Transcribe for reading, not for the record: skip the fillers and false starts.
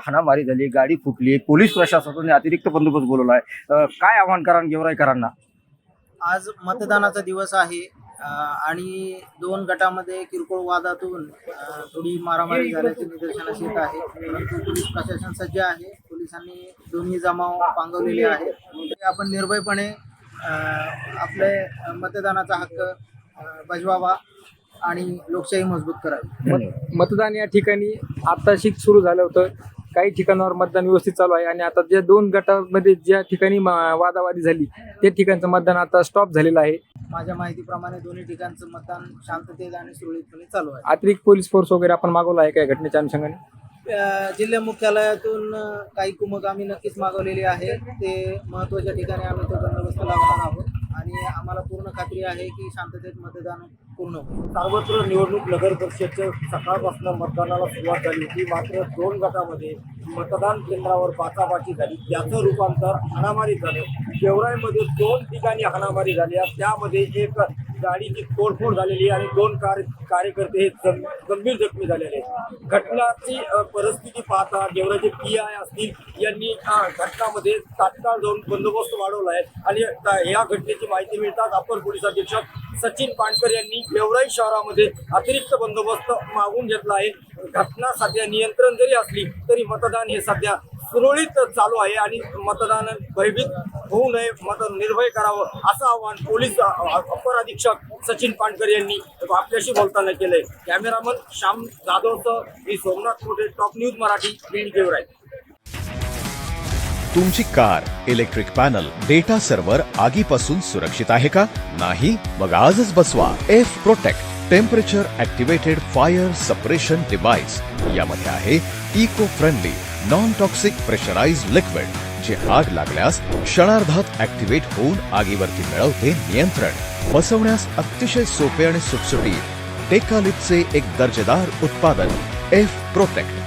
हाणामारी झाली, गाडी फुटली, पोलीस प्रशासनाने अतिरिक्त बंदोबस्त बोलवला आहे. काय आव्हान कराल गेवराईकरांना? आज मतदानाचा दिवस आहे आणि दोन गटामध्ये किरकोळ वादातून थोडी मारामारी झाल्याचे निदर्शनास येत आहे. परंतु पोलीस प्रशासन सज्ज आहे. पोलिसांनी दोन्ही जमाव पांगवलेले आहेत. आपण निर्भयपणे आपले मतदानाचा हक्क बजवावा आणि लोकशाही मजबूत करावी. मतदान या ठिकाणी आत्ताशी सुरू झालं होतं. काही ठिकाणावर मतदान व्यवस्थित चालू आहे आणि आता ज्या दोन गटामध्ये ज्या ठिकाणी वादावादी झाली त्या ठिकाणचं मतदान आता स्टॉप झालेलं आहे. माझ्या माहितीप्रमाणे दोन्ही ठिकाणचं मतदान शांततेत आणि सुरळीतपणे चालू आहे. अतिरिक्त पोलीस फोर्स वगैरे आपण मागवला आहे काय घटनेच्या अनुषंगाने? जिल्हा मुख्यालयातून काही कुमक आम्ही नक्कीच मागवलेली आहे. ते महत्त्वाच्या ठिकाणी आम्ही तो बंदोबस्त लावणार आहोत आणि आम्हाला पूर्ण खात्री आहे की शांततेत मतदान पूर्ण होईल. सर्वत्र निवडणूक नगर परिषदच्या सकाळपासून मतदानाला सुरुवात झाली होती. मात्र दोन गटामध्ये मतदान केंद्रावर बाचाबाची झाली. त्याचं रूपांतर हाणामारीत झालं. गेवराईमध्ये दोन ठिकाणी हाणामारी झाली. त्यामध्ये एक गाडीची तोडफोड झालेली आणि दोन कार्यकर्ते हे गंभीर जखमी झालेले. घटनाची परिस्थिती पाहता गेवराईचे PI असतील यांनी घटनामध्ये तात्काळ जाऊन बंदोबस्त वाढवला आहे आणि या घटनेची माहिती मिळताच अपर पोलीस अधीक्षक सचिन पाणकर यांनी गेवराई शहरामध्ये अतिरिक्त बंदोबस्त मागून घेतला आहे. घटना सध्या नियंत्रण जरी असली तरी मतदान हे सध्या सुरळीत चालू आहे आणि मतदान भयभीत होऊ नये, मतदान निर्भय करावं असं आवाहन पोलीस अपर अधीक्षक सचिन पाणकर यांनी आपल्याशी बोलताना केलंय. कॅमेरामन श्याम जाधवसह मी सोमनाथ मोठे, टॉप न्यूज मराठी, बीड गेवराई. तुमची car, electric panel, data server आगीपासून सुरक्षित आहे का? नाही? मग आजच बसवा F protect temperature activated fire suppression device. यामध्ये आहे eco friendly non toxic pressurised liquid जे आग लागल्यास क्षणार्धात ऍक्टिव्हेट होऊन आगीवरती मिळवते नियंत्रण. बसवण्यास अतिशय सोपे आणि सुटसुटीत टेकालिपचे एक दर्जेदार उत्पादन एफ प्रोटेक्ट.